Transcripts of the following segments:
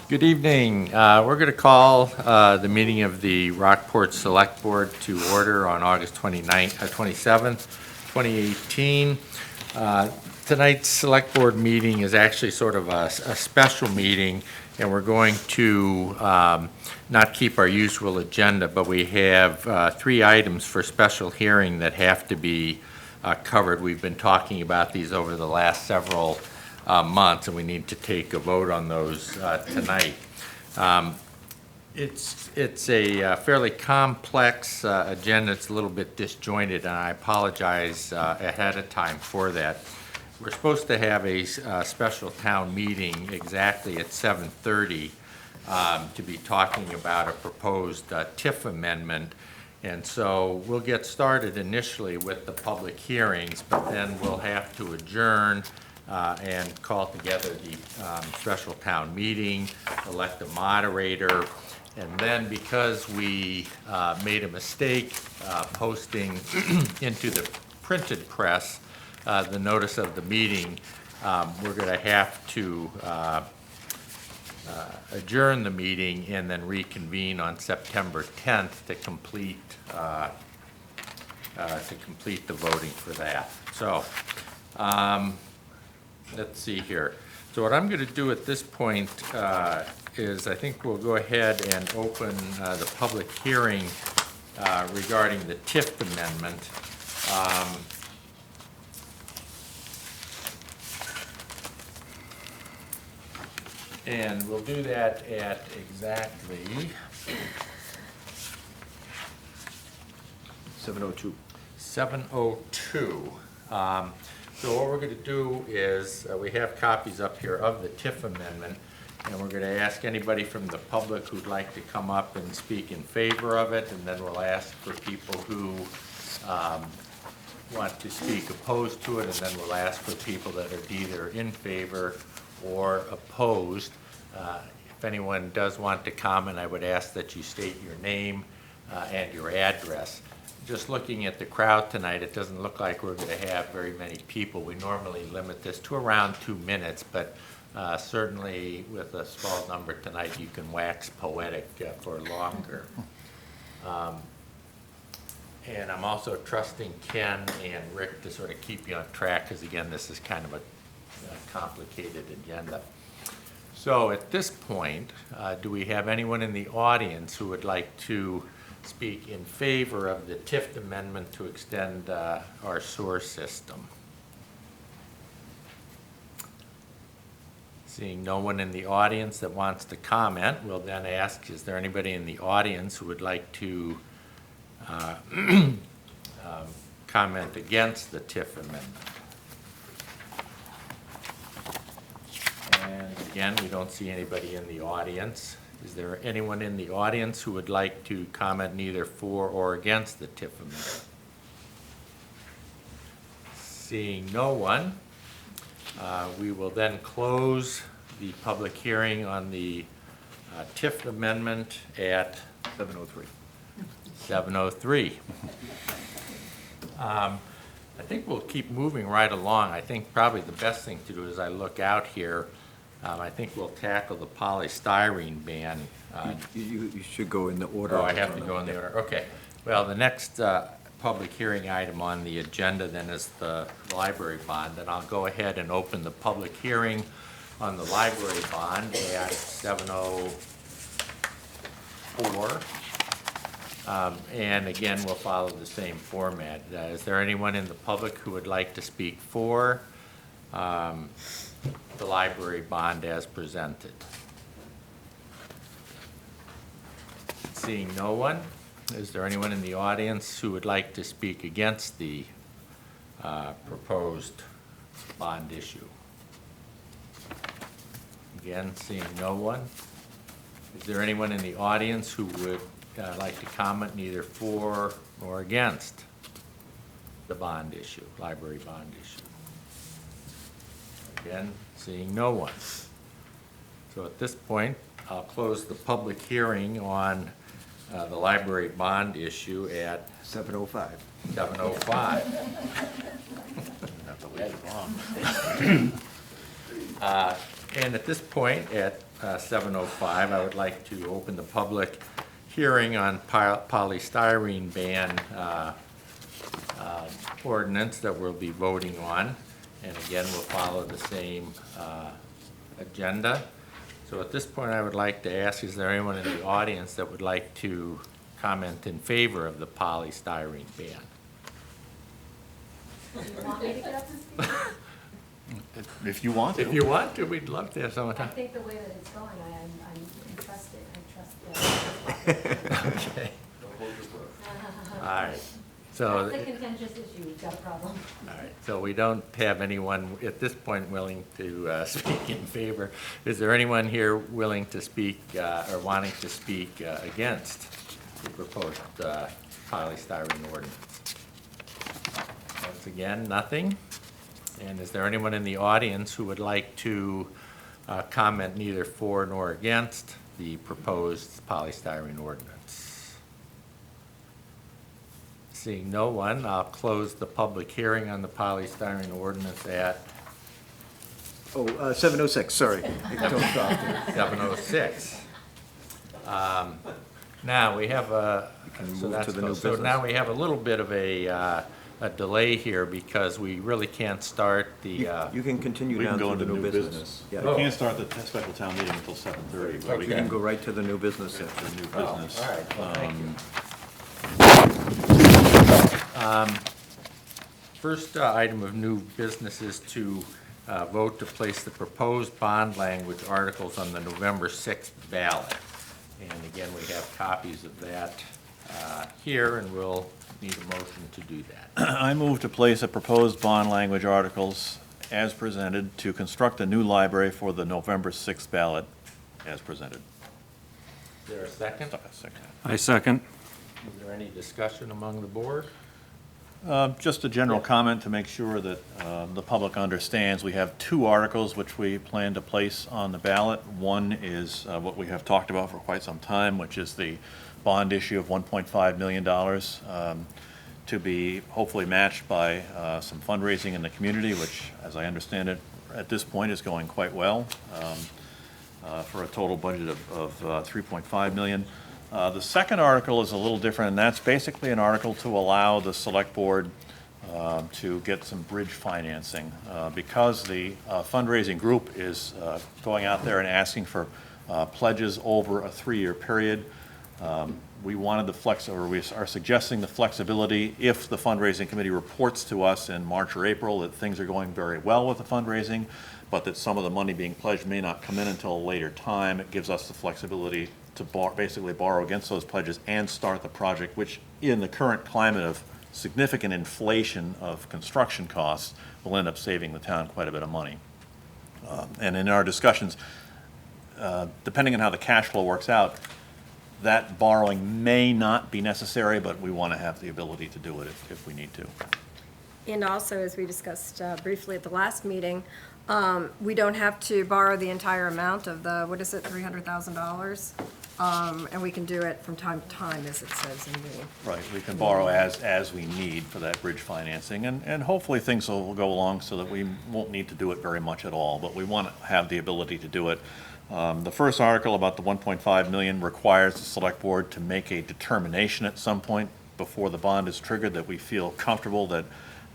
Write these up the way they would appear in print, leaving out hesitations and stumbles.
Good evening. We're going to call the meeting of the Rockport Select Board to order on August 27th, 2018. Tonight's Select Board meeting is actually sort of a special meeting, and we're going to not keep our usual agenda, but we have 3 items for special hearing that have to be covered. We've been talking about these over the last several months, and we need to take a vote on those tonight. It's a fairly complex agenda. It's a little bit disjointed, and I apologize ahead of time for that. We're supposed to have a special town meeting exactly at 7:30 to be talking about a proposed TIF amendment. And so we'll get started initially with the public hearings, but then we'll have to adjourn and call together the special town meeting, elect a moderator, and then because we made a mistake posting into the printed press the notice of the meeting, we're going to have to adjourn the meeting and then reconvene on September 10th to complete the voting for that. So let's see here. So what I'm going to do at this point is I think we'll go ahead and open the public hearing regarding the TIF amendment. And we'll do that at exactly 7:02. 7:02. So what we're going to do is, we have copies up here of the TIF amendment, and we're going to ask anybody from the public who'd like to come up and speak in favor of it, and then we'll ask for people who want to speak opposed to it, and then we'll ask for people that are either in favor or opposed. If anyone does want to comment, I would ask that you state your name and your address. Just looking at the crowd tonight, it doesn't look like we're going to have very many people. We normally limit this to around 2 minutes, but certainly with a small number tonight, you can wax poetic for longer. And I'm also trusting Ken and Rick to sort of keep you on track, because again, this is kind of a complicated agenda. So at this point, do we have anyone in the audience who would like to speak in favor of the TIF amendment to extend our sewer system? Seeing no one in the audience that wants to comment, we'll then ask, is there anybody in the audience who would like to comment against the TIF amendment? And again, we don't see anybody in the audience. Is there anyone in the audience who would like to comment neither for or against the TIF amendment? Seeing no one, we will then close the public hearing on the TIF amendment at 7:03. 7:03. I think we'll keep moving right along. I think probably the best thing to do as I look out here, I think we'll tackle the polystyrene ban. You should go in the order. Oh, I have to go in the order, okay. Well, the next public hearing item on the agenda then is the library bond, and I'll go ahead and open the public hearing on the library bond at 7:04. And again, we'll follow the same format. Is there anyone in the public who would like to speak for the library bond as presented? Seeing no one, is there anyone in the audience who would like to speak against the proposed bond issue? Again, seeing no one. Is there anyone in the audience who would like to comment neither for or against the bond issue, library bond issue? Again, seeing no one. So at this point, I'll close the public hearing on the library bond issue at 7:05. 7:05. And at this point, at 7:05, I would like to open the public hearing on polystyrene ban ordinance that we'll be voting on. And again, we'll follow the same agenda. So at this point, I would like to ask, is there anyone in the audience that would like to comment in favor of the polystyrene ban? Do you want me to get up and speak? If you want to. If you want to, we'd love to have someone I talk. think the way that it's going, I'm interested, I trust Okay. All right. So, That's a contentious issue, we've got a problem. all right, so we don't have anyone at this point willing to speak in favor. Is there anyone here willing to speak or wanting to speak against the proposed polystyrene ordinance? Once again, nothing. And is there anyone in the audience who would like to comment neither for nor against the proposed polystyrene ordinance? Seeing no one, I'll close the public hearing on the polystyrene ordinance at Oh, 7:06, sorry. Don't stop there. 7:06. Now, we have a, can so move that's to the new close. So business. now we have a little bit of a delay here because we really can't start the, You can continue We can down go to into the new new business. business. We Yeah, can't start the special town meeting until 7:30, but we you can can go right to the new business section. to new oh, business. all right, well, thank you. First item of new business is to vote to place the proposed bond language articles on the November 6th ballot. And again, we have copies of that here, and we'll need a motion to do that. I move to place a proposed bond language articles as presented to construct a new library for the November 6th ballot as presented. Is there a second? Second. I second. Is there any discussion among the board? Just a general comment to make sure that the public understands. We have two articles which we plan to place on the ballot. One is what we have talked about for quite some time, which is the bond issue of $1.5 million to be hopefully matched by some fundraising in the community, which, as I understand it, at this point is going quite well, for a total budget of $3.5 million. The second article is a little different, and that's basically an article to allow the select board to get some bridge financing. Because the fundraising group is going out there and asking for pledges over a 3-year period, we wanted we are suggesting the flexibility if the fundraising committee reports to us in March or April that things are going very well with the fundraising, but that some of the money being pledged may not come in until a later time. It gives us the flexibility to basically borrow against those pledges and start the project, which in the current climate of significant inflation of construction costs will end up saving the town quite a bit of money. And in our discussions, depending on how the cash flow works out, that borrowing may not be necessary, but we want to have the ability to do it if we need to. And also, as we discussed briefly at the last meeting, we don't have to borrow the entire amount of the, what is it, $300,000? And we can do it from time to time, as it says in the. Right, we can borrow as we need for that bridge financing, and hopefully things will go along so that we won't need to do it very much at all, but we want to have the ability to do it. The first article about the 1.5 million requires the select board to make a determination at some point before the bond is triggered that we feel comfortable that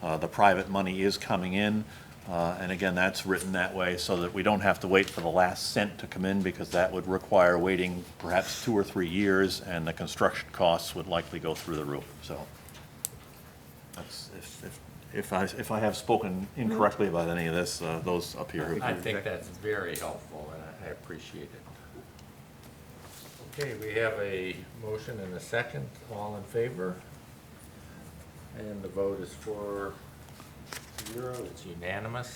the private money is coming in. And again, that's written that way so that we don't have to wait for the last cent to come in, because that would require waiting perhaps 2 or 3 years, and the construction costs would likely go through the roof. So that's, if I have spoken incorrectly about any of this, those up here. I think that's very helpful, and I appreciate it. Okay, we have a motion and a second. All in favor? And the vote is 4-0. It's unanimous.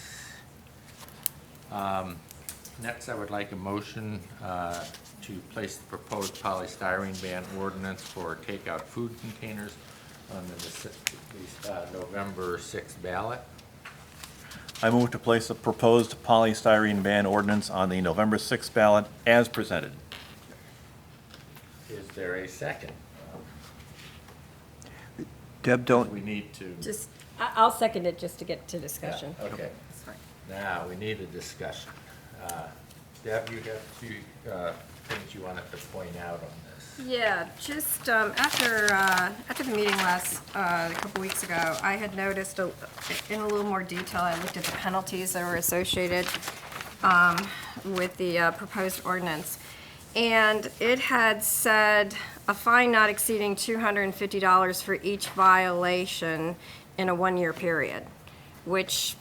Next, I would like a motion to place the proposed polystyrene ban ordinance for takeout food containers on the November 6th ballot. I move to place the proposed polystyrene ban ordinance on the November 6th ballot as presented. Is there a second? Deb, We need to. Just, I'll second it just to get to discussion. Okay. That's fine. Now, we need a discussion. Deb, you have a few things you wanted to point out on this. Yeah, just after the meeting a couple weeks ago, I had noticed in a little more detail, I looked at the penalties that were associated with the proposed ordinance. And it had said a fine not exceeding $250 for each violation in a one-year period, which,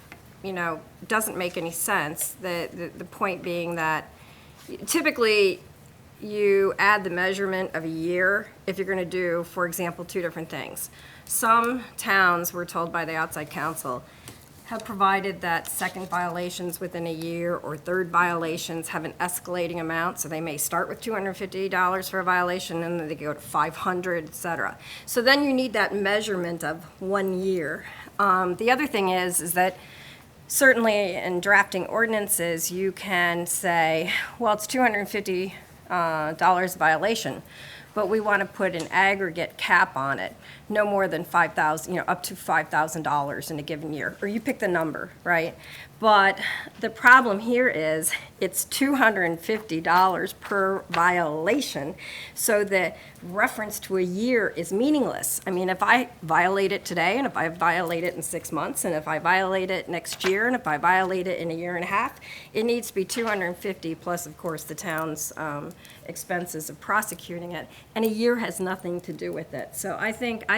doesn't make any sense. The point being that typically you add the measurement of a year if you're going to do, for example, two different things. Some towns, we're told by the outside counsel, have provided that second violations within a year or third violations have an escalating amount, so they may start with $250 for a violation and then they go to $500, et cetera. So then you need that measurement of 1 year. The other thing is that certainly in drafting ordinances, you can say, well, it's $250 violation, but we want to put an aggregate cap on it, no more than $5,000, up to $5,000 in a given year, or you pick the number, right? But the problem here is it's $250 per violation, so the reference to a year is meaningless. I mean, if I violate it today, and if I violate it in 6 months, and if I violate it next year, and if I violate it in a year and a half, it needs to be $250 plus, of course, the town's expenses of prosecuting it, and a year has nothing to do with it. So I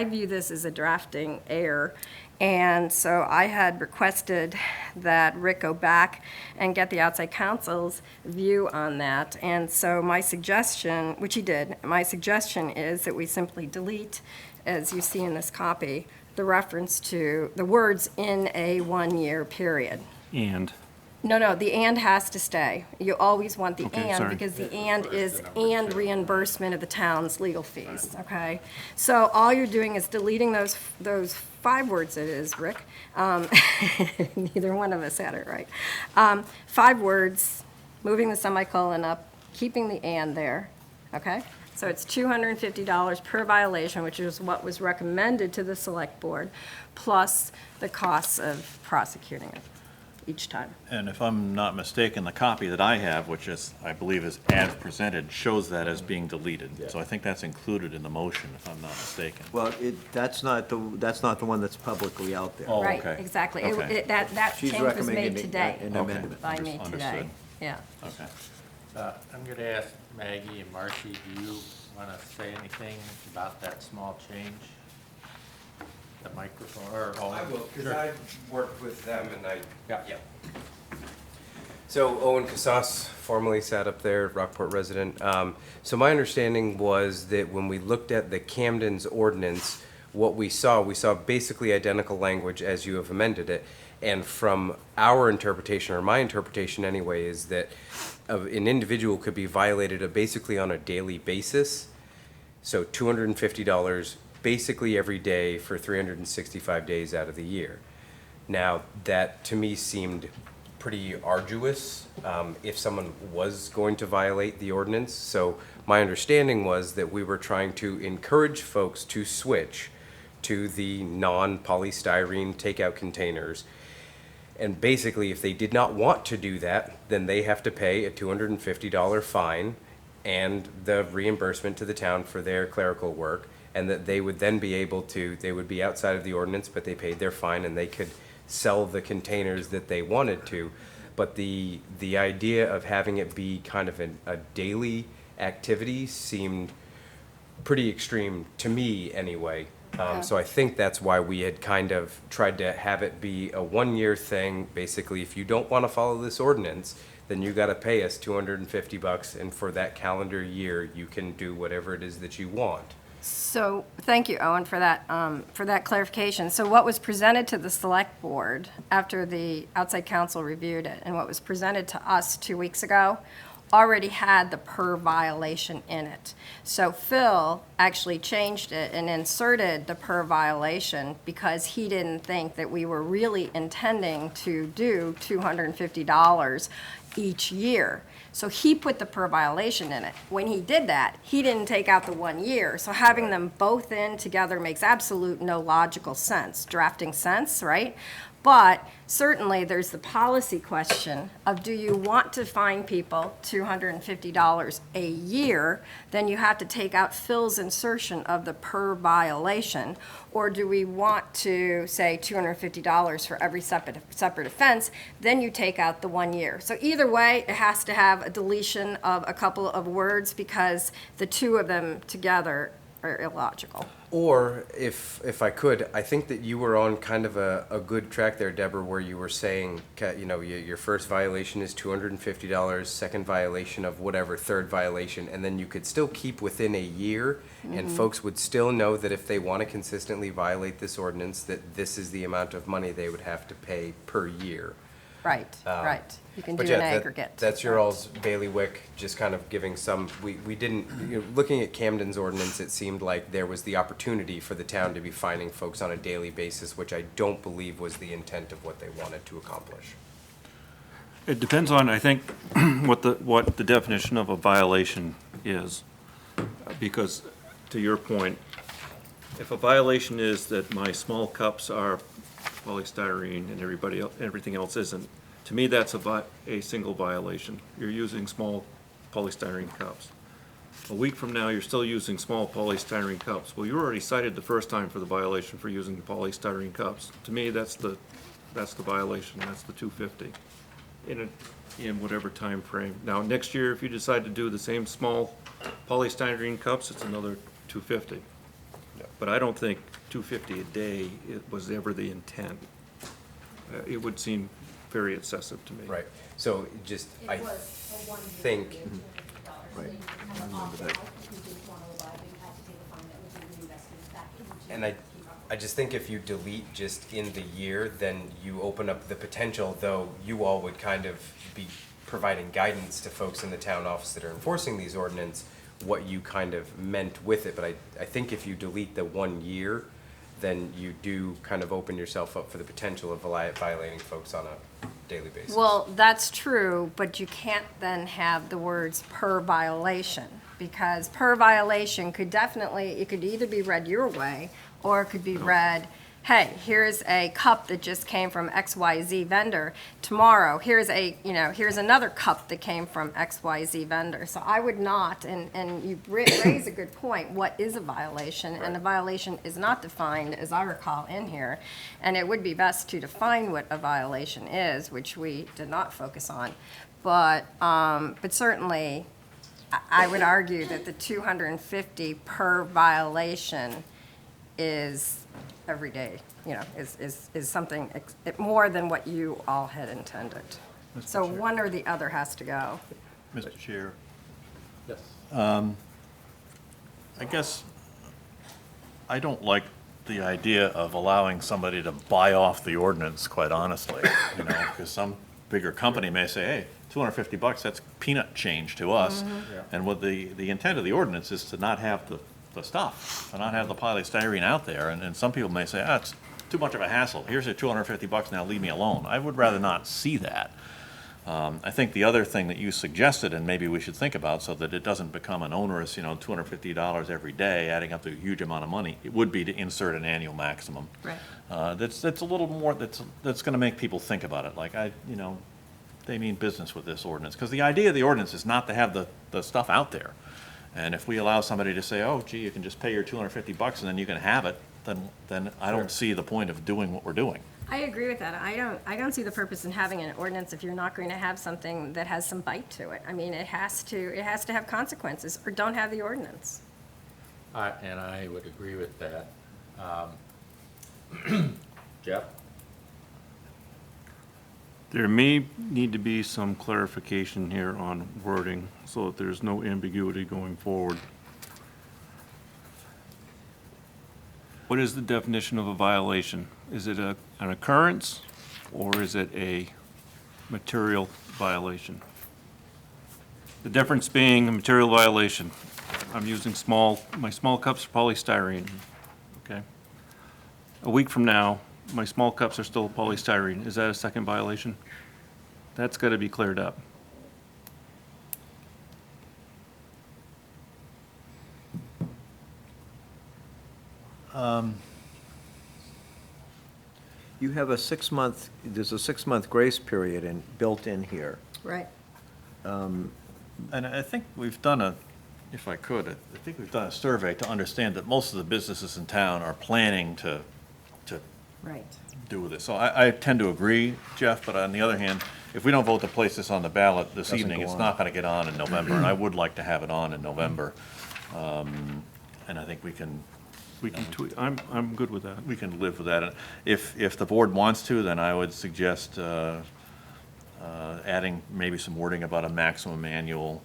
view this as a drafting error. And so I had requested that Rick go back and get the outside counsel's view on that. And so my suggestion, which he did, my suggestion is that we simply delete, as you see in this copy, the reference to the words "in a one-year period." And No, the "and" has to stay. You always want the Okay, "and" sorry. because the "and" is "and reimbursement of the town's legal fees," okay? So all you're doing is deleting those 5 words it is, Rick. Neither one of us had it right. 5 words, moving the semicolon up, keeping the "and" there, okay? So it's $250 per violation, which is what was recommended to the select board, plus the costs of prosecuting it each time. And if I'm not mistaken, the copy that I have, which is, I believe is as presented, shows that as being deleted. So I think that's included in the motion, if I'm not mistaken. Well, that's not the one that's publicly out there. Oh, Right, okay. exactly. Okay. That She's change was recommending made today an Okay. amendment. by me today. Understood. Yeah. Okay. I'm going to ask Maggie and Marcy, do you want to say anything about that small change? The microphone, or? I will, because Sure. I worked with them and Yeah. So Owen Casas, formerly sat up there, Rockport resident. So my understanding was that when we looked at the Camden's ordinance, what we saw basically identical language as you have amended it. And from our interpretation, or my interpretation anyway, is that an individual could be violated basically on a daily basis. So $250 basically every day for 365 days out of the year. Now, that to me seemed pretty arduous if someone was going to violate the ordinance. So my understanding was that we were trying to encourage folks to switch to the non-polystyrene takeout containers. And basically, if they did not want to do that, then they have to pay a $250 fine and the reimbursement to the town for their clerical work, and that they would then be able to, they would be outside of the ordinance, but they paid their fine and they could sell the containers that they wanted to. But the idea of having it be kind of a daily activity seemed pretty extreme to me anyway. So I think that's why we had kind of tried to have it be a one-year thing. Basically, if you don't want to follow this ordinance, then you got to pay us $250, and for that calendar year, you can do whatever it is that you want. So, thank you, Owen, for that clarification. So what was presented to the select board after the outside counsel reviewed it, and what was presented to us 2 weeks ago, already had the per violation in it. So Phil actually changed it and inserted the per violation because he didn't think that we were really intending to do $250 each year. So he put the per violation in it. When he did that, he didn't take out the 1 year. So having them both in together makes absolute no logical sense, drafting sense, right? But certainly, there's the policy question of, do you want to fine people $250 a year? Then you have to take out Phil's insertion of the per violation. Or do we want to say $250 for every separate offense? Then you take out the 1 year. So either way, it has to have a deletion of a couple of words because the two of them together are illogical. Or if I could, I think that you were on kind of a good track there, Deborah, where you were saying, your first violation is $250, second violation of whatever, third violation, and then you could still keep within a year, and folks would still know that if they want to consistently violate this ordinance, that this is the amount of money they would have to pay per year. Right, right. You can do But an yeah, aggregate. that's your right. all's bailiwick, just kind of giving some, we didn't, looking at Camden's ordinance, it seemed like there was the opportunity for the town to be fining folks on a daily basis, which I don't believe was the intent of what they wanted to accomplish. It depends on, I think, what the definition of a violation is. Because, to your point, if a violation is that my small cups are polystyrene and everything else isn't, to me, that's a single violation. You're using small polystyrene cups. A week from now, you're still using small polystyrene cups. Well, you were already cited the first time for the violation for using polystyrene cups. To me, that's the violation, that's the $250 in whatever time frame. Now, next year, if you decide to do the same small polystyrene cups, it's another $250. But I don't think $250 a day was ever the intent. It would seem very excessive to me. Right, so just, I It was a 1 year think, period, $250. Right. Then you could have an opt-out if you didn't want to abide, but you had to take a fine that would be reinvested back into. and I just think if you delete just in the year, then you open up the potential, though you all would kind of be providing guidance to folks in the town office that are enforcing these ordinance, what you kind of meant with it, but I think if you delete the 1 year, then you do kind of open yourself up for the potential of violating folks on a daily basis. Well, that's true, but you can't then have the words per violation, because per violation could definitely, it could either be read your way, or it could be read, hey, here's a cup that just came from XYZ vendor. Tomorrow, here's another cup that came from XYZ vendor. So I would not, and you raise a good point, what is a violation? And a violation is not defined, as I recall, in here. And it would be best to define what a violation is, which we did not focus on. But certainly, I would argue that the $250 per violation is every day, is something more than what you all had intended. So one or the other has to go. Mr. Chair, Yes. I guess I don't like the idea of allowing somebody to buy off the ordinance, quite honestly, because some bigger company may say, hey, $250, that's peanut change to us. And what the intent of the ordinance is to not have the stuff, to not have the polystyrene out there. And some people may say, it's too much of a hassle. Here's your $250, now leave me alone. I would rather not see that. I think the other thing that you suggested, and maybe we should think about so that it doesn't become an onerous, $250 every day, adding up to a huge amount of money, it would be to insert an annual maximum. Right. That's a little more, that's gonna make people think about it, like, they mean business with this ordinance. Because the idea of the ordinance is not to have the stuff out there. And if we allow somebody to say, oh, gee, you can just pay your $250 and then you can have it, then I don't see the point of doing what we're doing. I agree with that. I don't see the purpose in having an ordinance if you're not going to have something that has some bite to it. I mean, it has to have consequences, or don't have the ordinance. And I would agree with that. Jeff? There may need to be some clarification here on wording, so that there's no ambiguity going forward. What is the definition of a violation? Is it an occurrence, or is it a material violation? The difference being a material violation. I'm using my small cups are polystyrene, okay? A week from now, my small cups are still polystyrene. Is that a second violation? That's got to be cleared up. You have a 6-month, there's a 6-month grace period built in here. Right. And I think we've done if I could, I think we've done a survey to understand that most of the businesses in town are planning to Right. do with it. So I tend to agree, Jeff, but on the other hand, if we don't vote to place this on the ballot this Doesn't evening, go it's on. not gonna get on in November, and I would like to have it on in November. And I think we can I'm good with that. live with that. And if the board wants to, then I would suggest adding maybe some wording about a maximum annual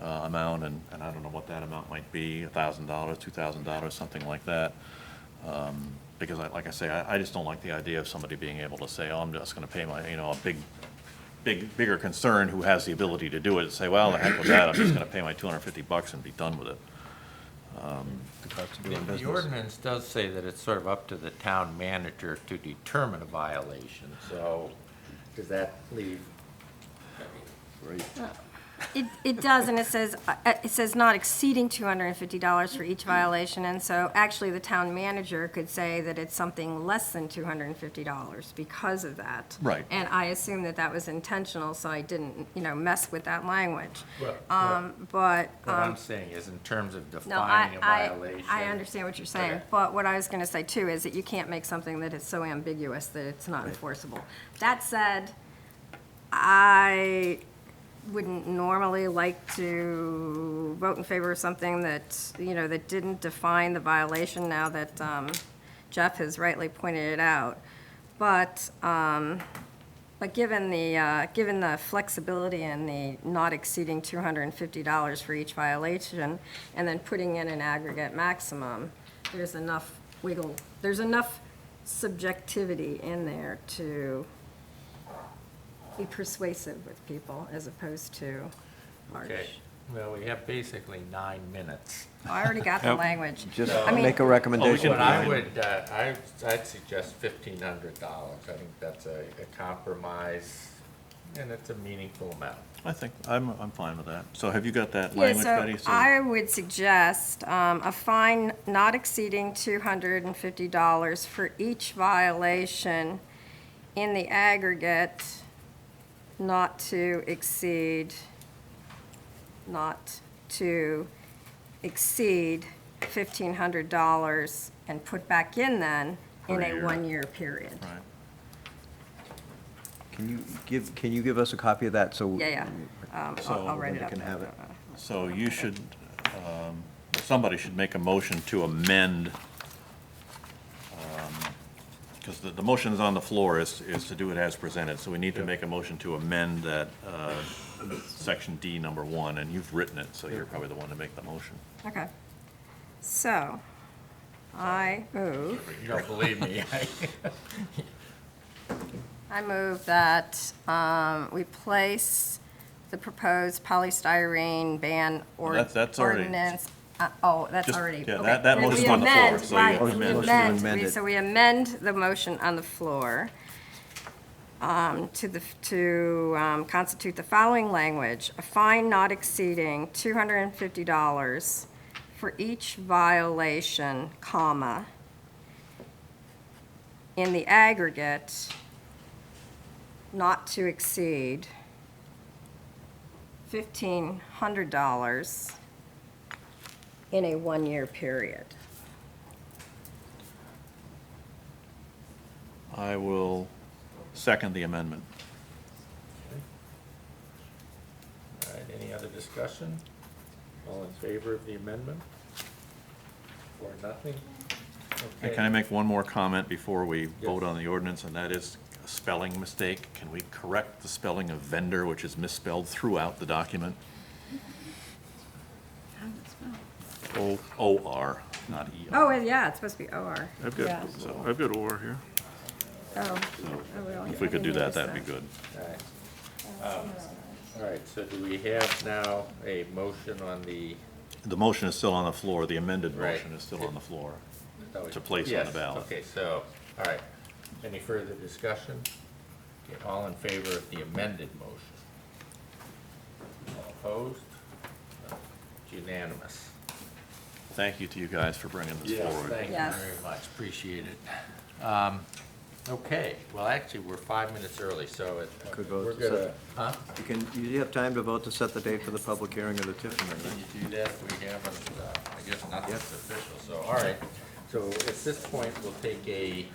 amount, and I don't know what that amount might be, $1,000, $2,000, something like that. Because like I say, I just don't like the idea of somebody being able to say, oh, I'm just gonna pay my, a bigger concern who has the ability to do it, and say, well, the heck with that, I'm just gonna pay my $250 and be done with it. The cost of doing The business. ordinance does say that it's sort of up to the town manager to determine a violation, so does that leave? It does, and it says not exceeding $250 for each violation, and so actually the town manager could say that it's something less than $250 because of that. Right. And I assume that that was intentional, so I didn't, mess with that language. What But, I'm saying is in terms of no, defining a violation. I understand what you're saying, Okay. but what I was gonna say too is that you can't make something that is so ambiguous that it's not enforceable. That said, I wouldn't normally like to vote in favor of something that, that didn't define the violation now that Jeff has rightly pointed it out. But given the flexibility and the not exceeding $250 for each violation, and then putting in an aggregate maximum, there's enough subjectivity in there to be persuasive with people as opposed to harsh. Okay, well, we have basically 9 minutes. I already got the Yep. language. Just I mean- make a recommendation. What I would, I'd suggest $1,500. I think that's a compromise, and it's a meaningful amount. I think, I'm fine with that. So have you got that Yeah, language, so Betty? So- I would suggest a fine not exceeding $250 for each violation in the aggregate, not to exceed $1,500, and put back in then in Per a year. 1-year period. Right. Can you give us a copy of that, so? Yeah. I'll So write it we up. can have it. So you should, somebody should make a motion to amend, because the motion is on the floor is to do it as presented, so we need to make a motion to amend that, section D, number 1, and you've written it, so you're probably the one to make the motion. Okay. So, I move. You don't believe me? I move that we place the proposed polystyrene ban That's already- ordinance. That's Just- already. yeah, okay. that Then motion's we on the floor, amend, so you right, we amend. Motion to amend amend, it. so we amend the motion on the floor to constitute the following language: a fine not exceeding $250 for each violation, comma, in the aggregate, not to exceed $1,500 in a 1-year period. I will second the amendment. All right, any other discussion? All in favor of the amendment? Or nothing? And Okay. can I make one more comment before we vote on the ordinance, and that is a spelling mistake? Can we correct the spelling of vendor, which is misspelled throughout the document? O-R, not E-R. Oh, yeah, it's supposed to be OR. I've Yeah. got OR here. Oh, well, If we could do that, that'd be good. All right. All right, so do we have now a motion on the The motion is still on the floor, the amended Right. motion is still on the floor. Oh, To place on yes, the ballot. Okay, so, all right. Any further discussion? Okay, all in favor of the amended motion? All opposed? It's unanimous. Thank you to you guys for bringing this forward. Thank you Yes. very much, appreciate it. Okay, well, actually, we're 5 minutes early, so Could vote we're to gonna, set- huh? You have time to vote to set the date for the public hearing of the TIF Can amendment. you do that? We haven't, I guess nothing's Yep. official, so, all right. So at this point, we'll take a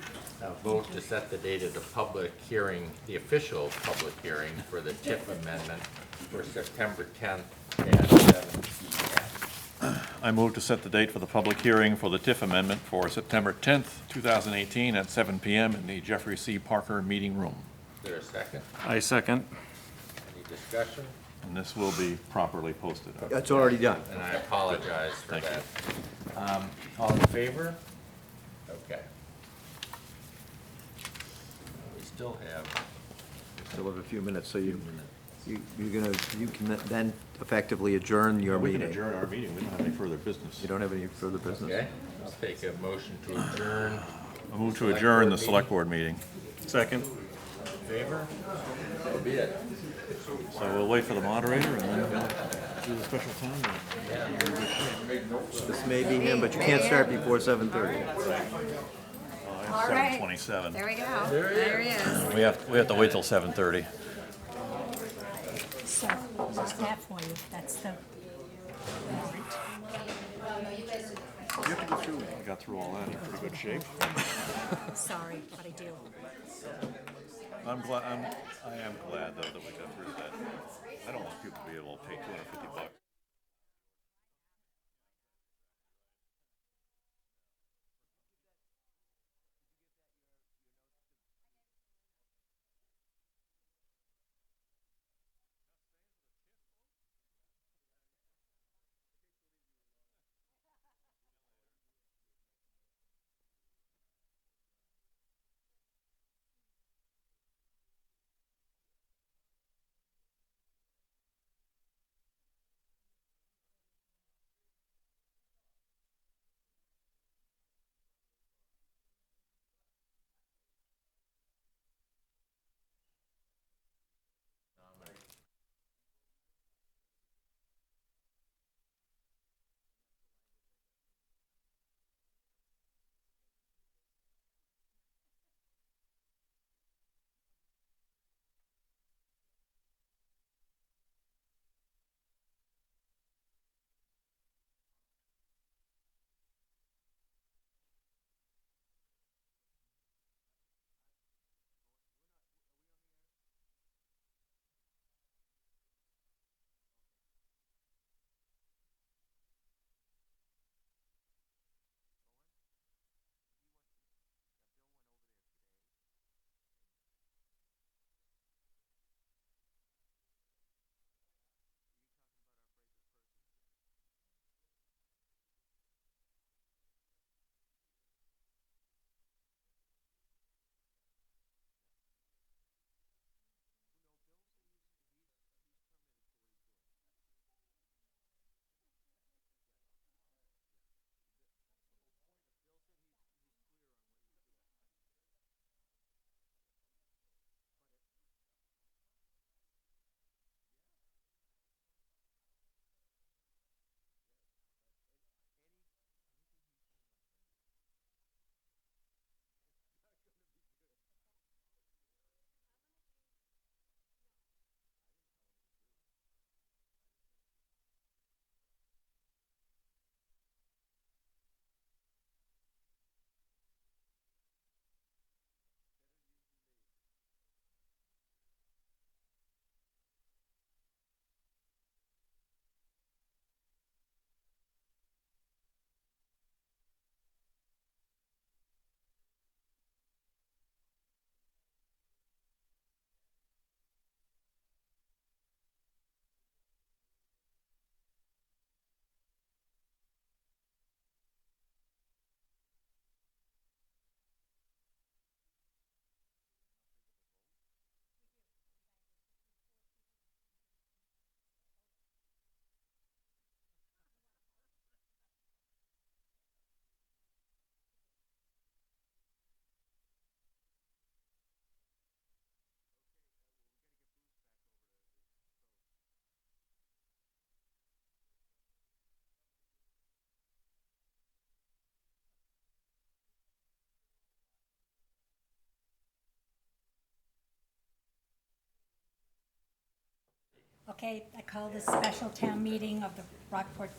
vote to set the date of the public hearing, the official public hearing for the TIF amendment for September 10th at 7 p.m. I move to set the date for the public hearing for the TIF amendment for September 10th, 2018 at 7 PM in the Jeffrey C. Parker Meeting Room. Is there a second? I second. Any discussion? And this will be properly posted. That's already done. And I apologize for Thank you. that. All in favor? Okay. We still have, Still have a few minutes, so you can then effectively adjourn your We can meeting. adjourn our meeting, we don't have any further business. You don't have any further business? okay, I'll take a motion to adjourn. I move to adjourn the select board meeting. Second. In favor? So be it. So we'll wait for the moderator and then do the special town meeting. This may be him, but you can't start before 7:30. All right. 7:27. There we go. There he is. We have to wait till 7:30. So, what's that for you? That's the warrant. I got through all that in pretty good shape. Sorry, but I do. I am glad though that we got through that. I don't want people to be able to pay $250. Okay, I call this special town meeting of the Rockport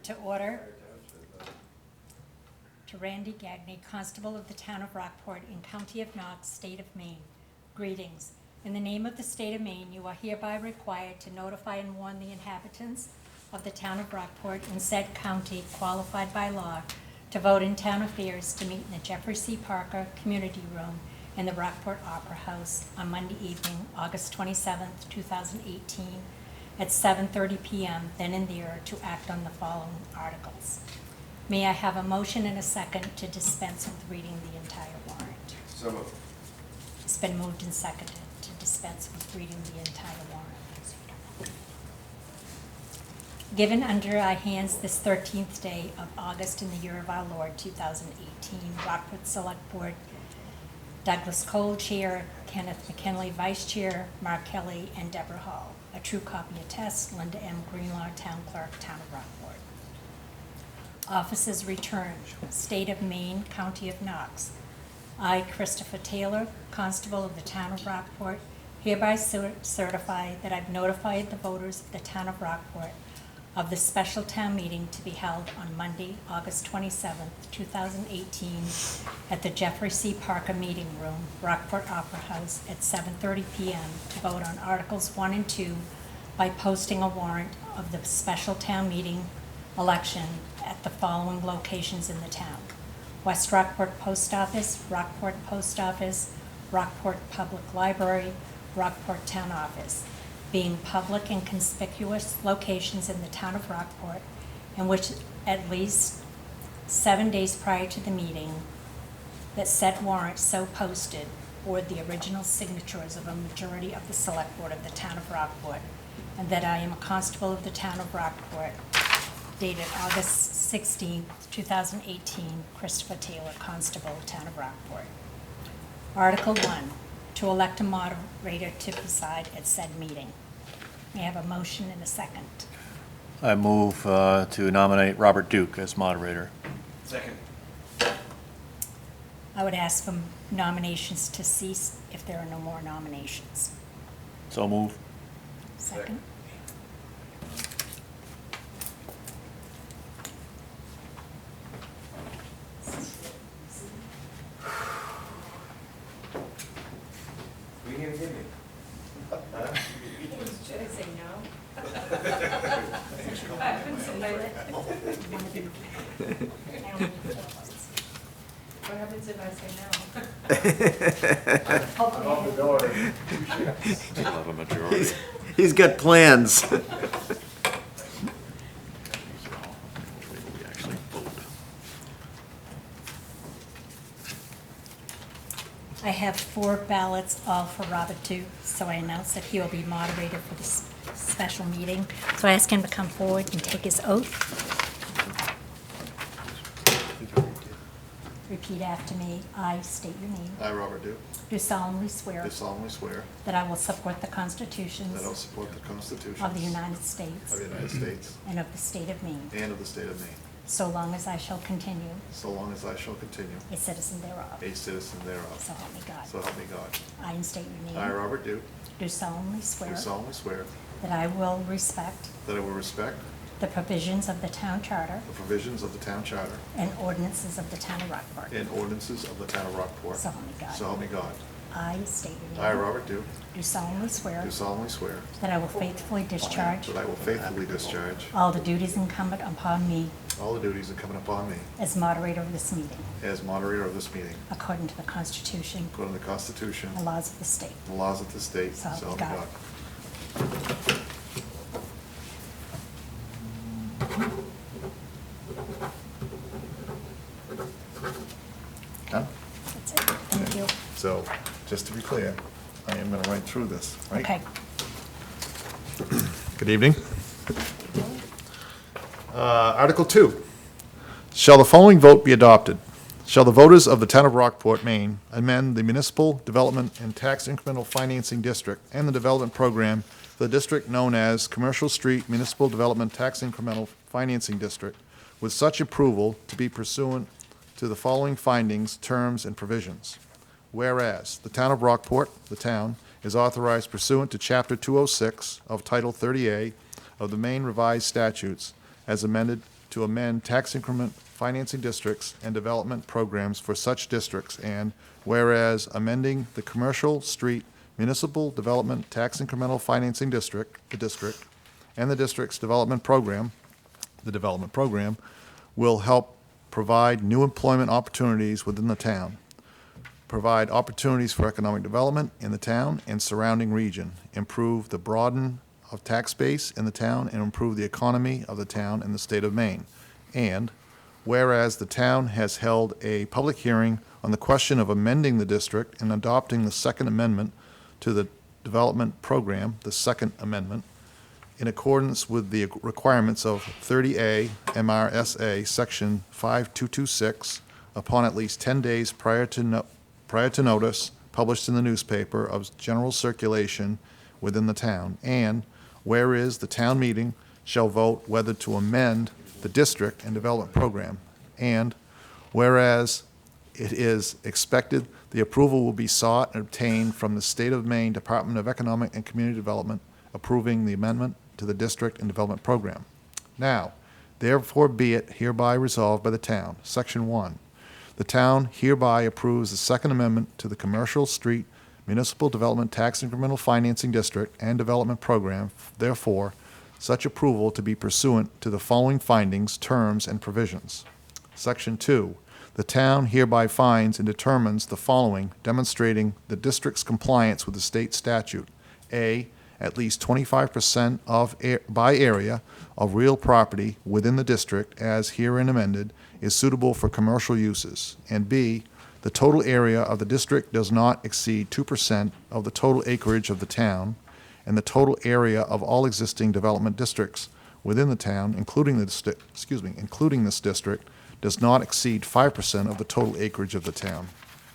to order. To Randy Gagney, Constable of the Town of Rockport in County of Knox, State of Maine. Greetings. In the name of the State of Maine, you are hereby required to notify and warn the inhabitants of the Town of Rockport in said county qualified by law to vote in town affairs to meet in the Jeffrey C. Parker Community Room in the Rockport Opera House on Monday evening, August 27th, 2018, at 7:30 p.m., then and there, to act on the following articles. May I have a motion and a second to dispense with reading the entire warrant? So moved. It's been moved and seconded to dispense with reading the entire warrant. Given under our hands this 13th day of August in the year of our Lord, 2018, Rockport Select Board, Douglas Cole, Chair, Kenneth McKinley, Vice Chair, Mark Kelly, and Deborah Hall. A true copy attests, Linda M. Greenlaw, Town Clerk, Town of Rockport. Offices returned, State of Maine, County of Knox. I, Christopher Taylor, Constable of the Town of Rockport, hereby certify that I've notified the voters of the Town of Rockport of the special town meeting to be held on Monday, August 27th, 2018, at the Jeffrey C. Parker Meeting Room, Rockport Opera House, at 7:30 p.m. to vote on Articles 1 and 2 by posting a warrant of the special town meeting election at the following locations in the town: West Rockport Post Office, Rockport Post Office, Rockport Public Library, Rockport Town Office, being public and conspicuous locations in the town of Rockport, in which at least 7 days prior to the meeting, that said warrant so posted bore the original signatures of a majority of the select board of the town of Rockport, and that I am a constable of the town of Rockport, dated August 16, 2018, Christopher Taylor, Constable, Town of Rockport. Article 1, to elect a moderator to preside at said meeting. May I have a motion and a second? I move to nominate Robert Duke as moderator. Second. I would ask for nominations to cease if there are no more nominations. So move. Second? We can give me. Should I say no? I couldn't say no. What happens if I say no? Still have a majority. He's got plans. We actually vote. I have 4 ballots, all for Robert Duke, so I announce that he will be moderator for this special meeting. So I ask him to come forward and take his oath. Repeat after me. I state your name. I, Robert Duke, Do solemnly swear do solemnly swear that I will support the constitutions that I will support the Constitution of the United States of the United States and of the state of Maine, and of the state of Maine, so long as I shall continue so long as I shall continue a citizen thereof. a citizen thereof. So help me God. So help me God. I, and state your name. I, Robert Duke, Do solemnly swear do solemnly swear that I will respect that I will respect the provisions of the town charter the provisions of the town charter and ordinances of the town of Rockport. and ordinances of the town of Rockport. So help me God. So help me God. I state your name. I, Robert Duke, Do solemnly swear do solemnly swear that I will faithfully discharge that I will faithfully discharge all the duties incumbent upon me all the duties incumbent upon me as moderator of this meeting, as moderator of this meeting, according to the Constitution according to the Constitution, and laws of the state. the laws of the state. So help me me God. God. Done? That's it. Thank you. So, just to be clear, I am going to write through this, right? Okay. Good evening. Article 2. Shall the following vote be adopted? Shall the voters of the town of Rockport, Maine, amend the Municipal Development and Tax Incremental Financing District and the development program for the district known as Commercial Street Municipal Development Tax Incremental Financing District, with such approval to be pursuant to the following findings, terms, and provisions. Whereas the town of Rockport, the town, is authorized pursuant to Chapter 206 of Title 30A of the Maine Revised Statutes as amended to amend tax increment financing districts and development programs for such districts, and whereas amending the Commercial Street Municipal Development Tax Incremental Financing District, the district, and the district's development program, the development program, will help provide new employment opportunities within the town, provide opportunities for economic development in the town and surrounding region, improve the broaden of tax base in the town, and improve the economy of the town and the state of Maine. And whereas the town has held a public hearing on the question of amending the district and adopting the Second Amendment to the development program, the Second Amendment, in accordance with the requirements of 30A MRSA Section 5226, upon at least 10 days prior to notice published in the newspaper of general circulation within the town, and whereas the town meeting shall vote whether to amend the district and development program, and whereas it is expected the approval will be sought and obtained from the State of Maine Department of Economic and Community Development approving the amendment to the district and development program. Now, therefore be it hereby resolved by the town, Section 1, the town hereby approves the Second Amendment to the Commercial Street Municipal Development Tax Incremental Financing District and Development Program, therefore, such approval to be pursuant to the following findings, terms, and provisions. Section 2, the town hereby finds and determines the following, demonstrating the district's compliance with the state statute. A, at least 25% of, by area, of real property within the district as herein amended is suitable for commercial uses. And B, the total area of the district does not exceed 2% of the total acreage of the town, and the total area of all existing development districts within the town, including this district, does not exceed 5% of the total acreage of the town.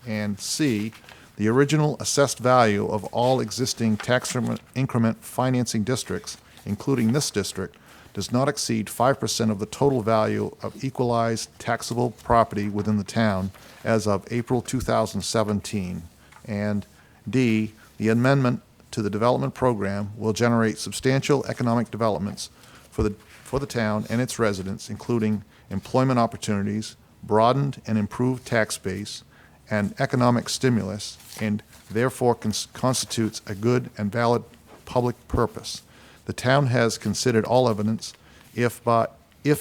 And C, the original assessed value of all existing tax increment financing districts, including this district, does not exceed 5% of the total value of equalized taxable property within the town as of April 2017. And D, the amendment to the development program will generate substantial economic developments for the town and its residents, including employment opportunities, broadened and improved tax base, and economic stimulus, and therefore constitutes a good and valid public purpose. The town has considered all evidence, if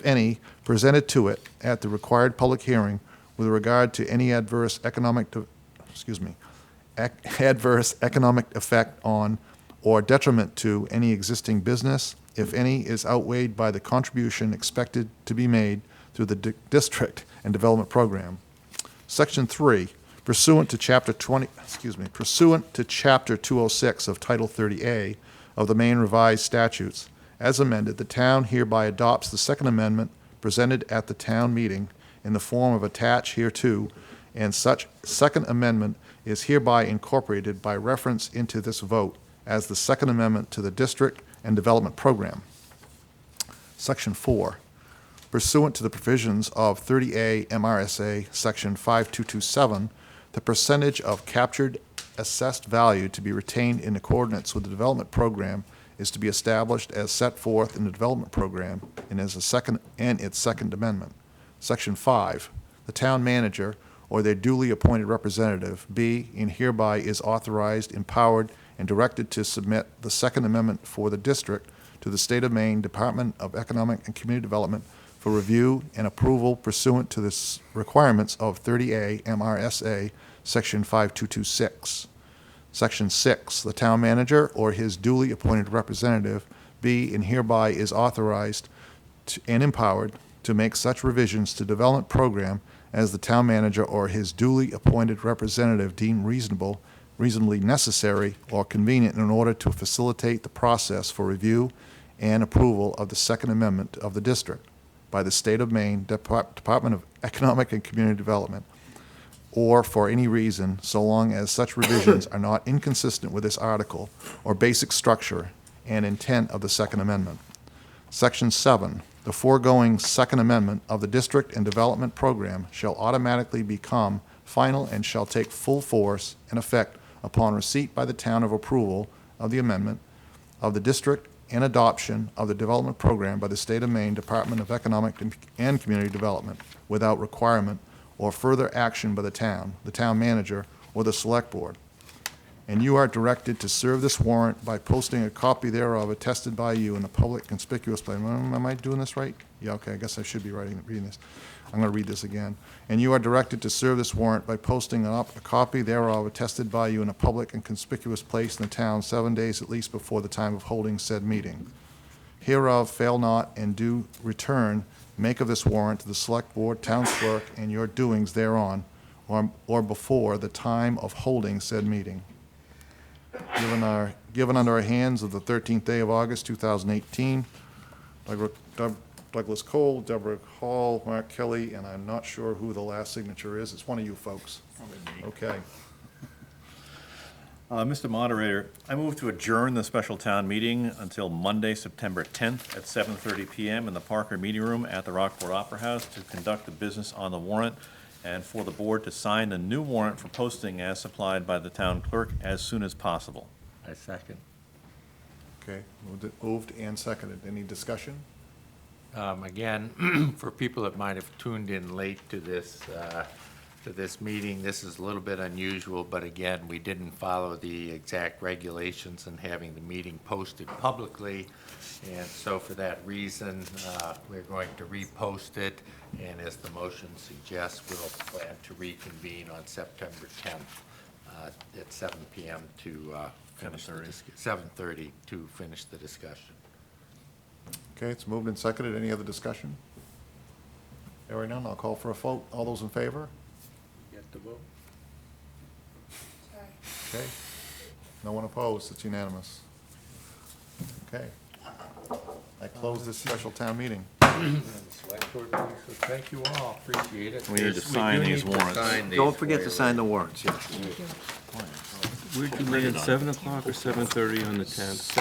any, presented to it at the required public hearing with regard to any adverse economic effect on or detriment to any existing business, if any, is outweighed by the contribution expected to be made through the district and development program. Section 3, pursuant to Chapter 206 of Title 30A of the Maine Revised Statutes, as amended, the town hereby adopts the Second Amendment presented at the town meeting in the form of attached hereto, and such Second Amendment is hereby incorporated by reference into this vote as the Second Amendment to the District and Development Program. Section 4, pursuant to the provisions of 30A MRSA Section 5227, the percentage of captured assessed value to be retained in accordance with the development program is to be established as set forth in the development program and its Second Amendment. Section 5, the town manager or their duly appointed representative, be and hereby is authorized, empowered, and directed to submit the Second Amendment for the district to the State of Maine Department of Economic and Community Development for review and approval pursuant to the requirements of 30A MRSA Section 5226. Section 6, the town manager or his duly appointed representative be and hereby is authorized and empowered to make such revisions to development program as the town manager or his duly appointed representative deem reasonably necessary or convenient in order to facilitate the process for review and approval of the Second Amendment of the district by the State of Maine Department of Economic and Community Development, or for any reason, so long as such revisions are not inconsistent with this article or basic structure and intent of the Second Amendment. Section 7, the foregoing Second Amendment of the District and Development Program shall automatically become final and shall take full force and effect upon receipt by the town of approval of the amendment of the district and adoption of the development program by the State of Maine Department of Economic and Community Development without requirement or further action by the town manager, or the select board. And you are directed to serve this warrant by posting a copy thereof attested by you in a public conspicuous place. Am I doing this right? Yeah, okay, I guess I should be reading this. I'm going to read this again. And you are directed to serve this warrant by posting up a copy thereof attested by you in a public and conspicuous place in the town 7 days at least before the time of holding said meeting. Hereof fail not and do return, make of this warrant to the select board, town clerk, and your doings thereon, or before the time of holding said meeting. Given under our hands of the 13th day of August, 2018, Douglas Cole, Deborah Hall, Mark Kelly, and I'm not sure who the last signature is. It's one of you folks. Okay. Mr. Moderator, I move to adjourn the special town meeting until Monday, September 10th at 7:30 PM in the Parker Meeting Room at the Rockport Opera House to conduct the business on the warrant and for the board to sign the new warrant for posting as supplied by the town clerk as soon as possible. I second. Okay, moved and seconded. Any discussion? Again, for people that might have tuned in late to this meeting, this is a little bit unusual, but again, we didn't follow the exact regulations in having the meeting posted publicly. And so for that reason, we're going to repost it. And as the motion suggests, we'll plan to reconvene on September 10th at 7 PM to finish the 7:30 to finish the discussion. Okay, it's moved and seconded. Any other discussion? Hearing none, I'll call for a vote. All those in favor? Get the vote. Okay. No one opposed. It's unanimous. Okay. I close this special town meeting. Select board, so thank you all, appreciate it. We need to sign do these need to warrants. sign these Don't forget for to you. sign the warrants, yes. Where'd you leave it, 7 o'clock or 7:30 on the 10th?